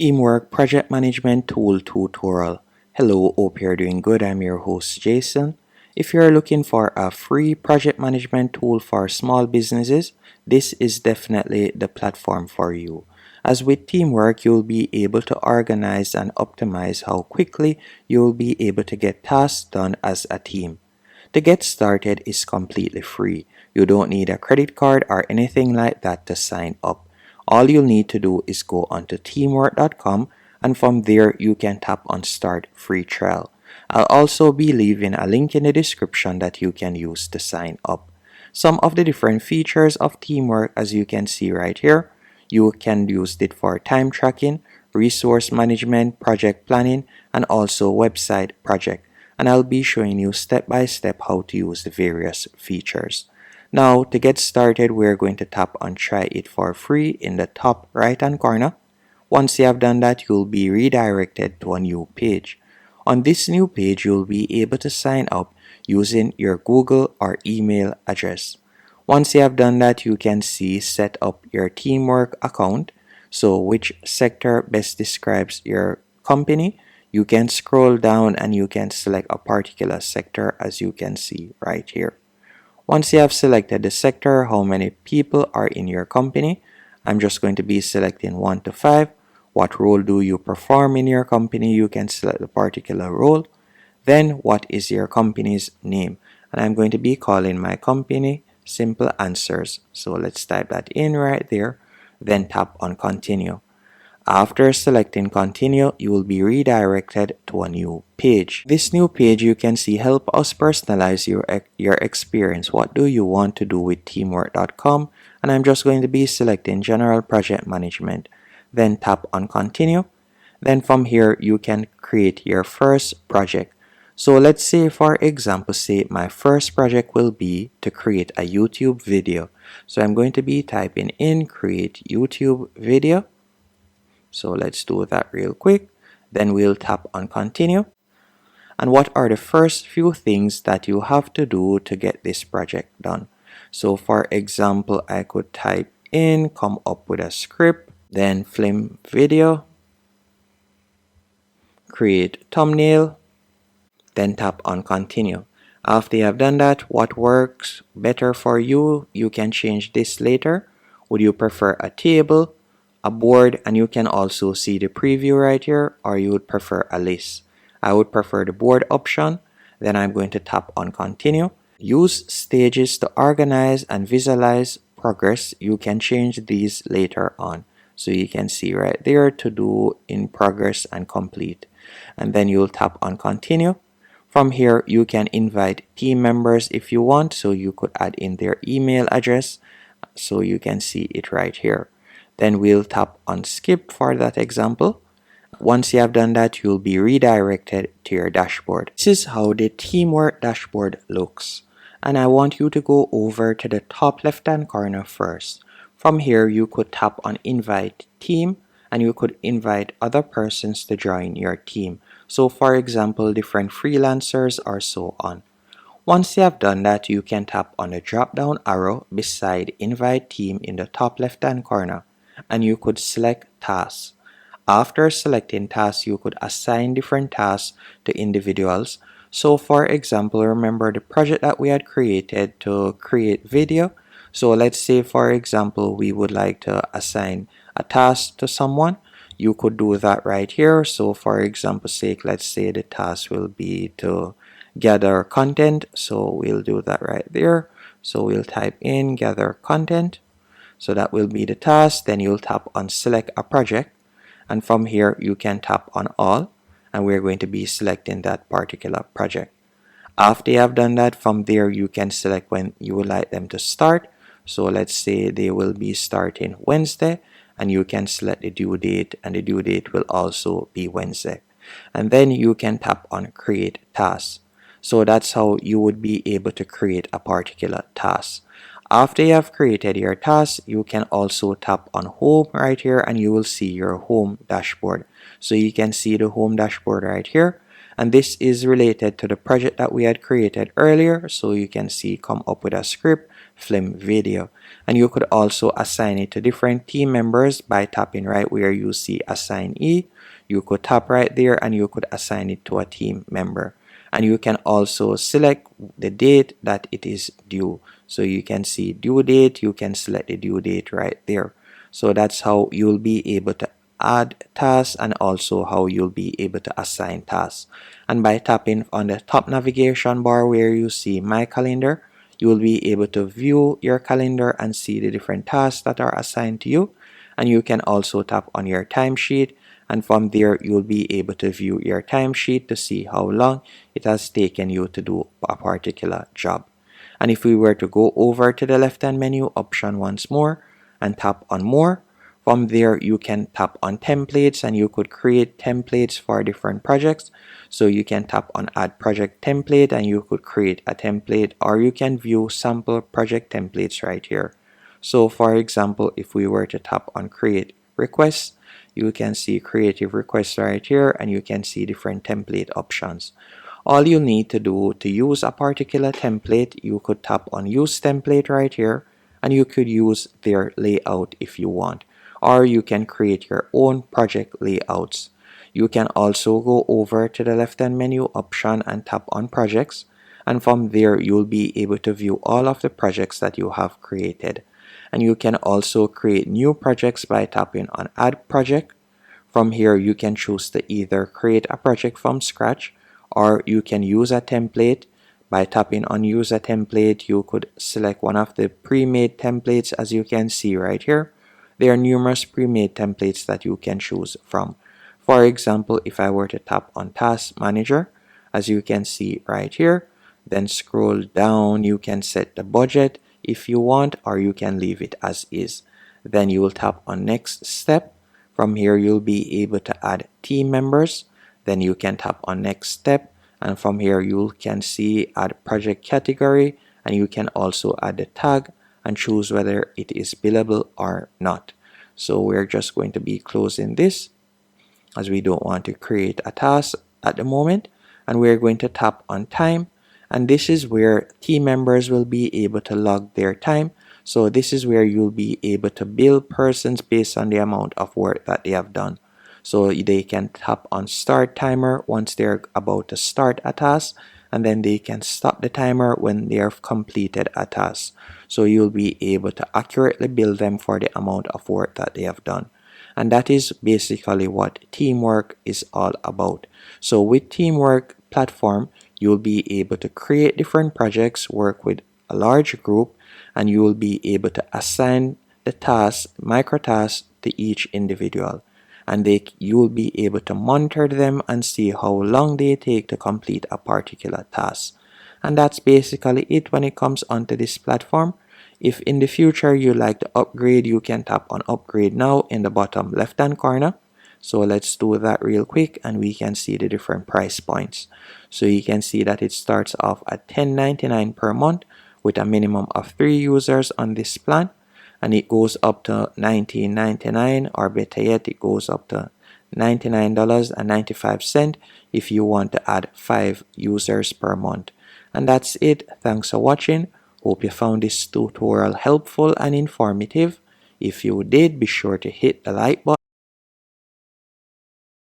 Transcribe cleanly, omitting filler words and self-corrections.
Teamwork Project Management Tool tutorial. Hello, hope you're doing good. I'm your host Jason. If you're looking for a free project management tool for small businesses, this is definitely the platform for you. As with Teamwork, you'll be able to organize and optimize how quickly you'll be able to get tasks done as a team. To get started is completely free. You don't need a credit card or anything like that to sign up. All you'll need to do is go onto teamwork.com, and from there you can tap on start free trial. I'll also be leaving a link in the description that you can use to sign up. Some of the different features of Teamwork, as you can see right here, you can use it for time tracking, resource management, project planning, and also website project. And I'll be showing you step by step how to use the various features. Now, to get started, we're going to tap on try it for free in the top right hand corner. Once you have done that, you'll be redirected to a new page. On this new page, you'll be able to sign up using your Google or email address. Once you have done that, you can see set up your Teamwork account. So which sector best describes your company? You can scroll down and you can select a particular sector, as you can see right here. Once you have selected the sector, how many people are in your company? I'm just going to be selecting 1 to 5. What role do you perform in your company? You can select the particular role. Then what is your company's name? And I'm going to be calling my company Simple Answers. So let's type that in right there. Then tap on continue. After selecting continue, you will be redirected to a new page. This new page, you can see help us personalize your experience. What do you want to do with teamwork.com? And I'm just going to be selecting general project management. Then tap on continue. Then from here, you can create your first project. So let's say, for example, say my first project will be to create a YouTube video. So I'm going to be typing in create YouTube video. So let's do that real quick. Then we'll tap on continue. And what are the first few things that you have to do to get this project done? So for example, I could type in, come up with a script, then film video, create thumbnail, then tap on continue. After you have done that, what works better for you? You can change this later. Would you prefer a table, a board, and you can also see the preview right here, or you would prefer a list? I would prefer the board option. Then I'm going to tap on continue. Use stages to organize and visualize progress. You can change these later on. So you can see right there to do in progress and complete. And then you'll tap on continue. From here, you can invite team members if you want. So you could add in their email address. So you can see it right here. Then we'll tap on skip for that example. Once you have done that, you'll be redirected to your dashboard. This is how the Teamwork dashboard looks. And I want you to go over to the top left hand corner first. From here, you could tap on invite team, and you could invite other persons to join your team. So for example, different freelancers or so on. Once you have done that, you can tap on the drop down arrow beside invite team in the top left hand corner, and you could select tasks. After selecting tasks, you could assign different tasks to individuals. So for example, remember the project that we had created to create video. So let's say, for example, we would like to assign a task to someone. You could do that right here. So for example sake, let's say the task will be to gather content. So we'll do that right there. So we'll type in gather content. So that will be the task. Then you'll tap on select a project. And from here, you can tap on all. And we're going to be selecting that particular project. After you have done that, from there, you can select when you would like them to start. So let's say they will be starting Wednesday. And you can select the due date. And the due date will also be Wednesday. And then you can tap on create task. So that's how you would be able to create a particular task. After you have created your task, you can also tap on home right here, and you will see your home dashboard. So you can see the home dashboard right here, and this is related to the project that we had created earlier. So you can see come up with a script, film video. And you could also assign it to different team members by tapping right where you see assign E. You could tap right there and you could assign it to a team member. And you can also select the date that it is due. So you can see due date, you can select the due date right there. So that's how you'll be able to add tasks and also how you'll be able to assign tasks. And by tapping on the top navigation bar where you see my calendar, you will be able to view your calendar and see the different tasks that are assigned to you. And you can also tap on your timesheet, and from there you'll be able to view your timesheet to see how long it has taken you to do a particular job. And if we were to go over to the left hand menu option once more and tap on more, from there you can tap on templates and you could create templates for different projects. So you can tap on add project template and you could create a template, or you can view sample project templates right here. So for example, if we were to tap on create requests, you can see creative requests right here and you can see different template options. All you need to do to use a particular template, you could tap on use template right here and you could use their layout if you want, or you can create your own project layouts. You can also go over to the left hand menu option and tap on projects, and from there you'll be able to view all of the projects that you have created. And you can also create new projects by tapping on add project. From here you can choose to either create a project from scratch or you can use a template. By tapping on use a template, you could select one of the pre-made templates. As you can see right here, there are numerous pre-made templates that you can choose from. For example, if I were to tap on task manager, as you can see right here, then scroll down, you can set the budget if you want, or you can leave it as is. Then you will tap on next step. From here you'll be able to add team members. Then you can tap on next step, and from here you can see add project category, and you can also add the tag and choose whether it is billable or not. So we're just going to be closing this as we don't want to create a task at the moment, and we're going to tap on time, and this is where team members will be able to log their time. So this is where you'll be able to bill persons based on the amount of work that they have done. So they can tap on start timer once they're about to start a task, and then they can stop the timer when they have completed a task. So you'll be able to accurately bill them for the amount of work that they have done. And that is basically what teamwork is all about. So with teamwork platform, you'll be able to create different projects, work with a large group, and you will be able to assign the tasks, micro tasks, to each individual. And you will be able to monitor them and see how long they take to complete a particular task. And that's basically it when it comes onto this platform. If in the future you like to upgrade, you can tap on upgrade now in the bottom left hand corner. So let's do that real quick and we can see the different price points. So you can see that it starts off at $10.99 per month with a minimum of 3 users on this plan, and it goes up to $19.99, or better yet it goes up to $99.95 if you want to add 5 users per month. And that's it. Thanks for watching. Hope you found this tutorial helpful and informative. If you did, be sure to hit the like button.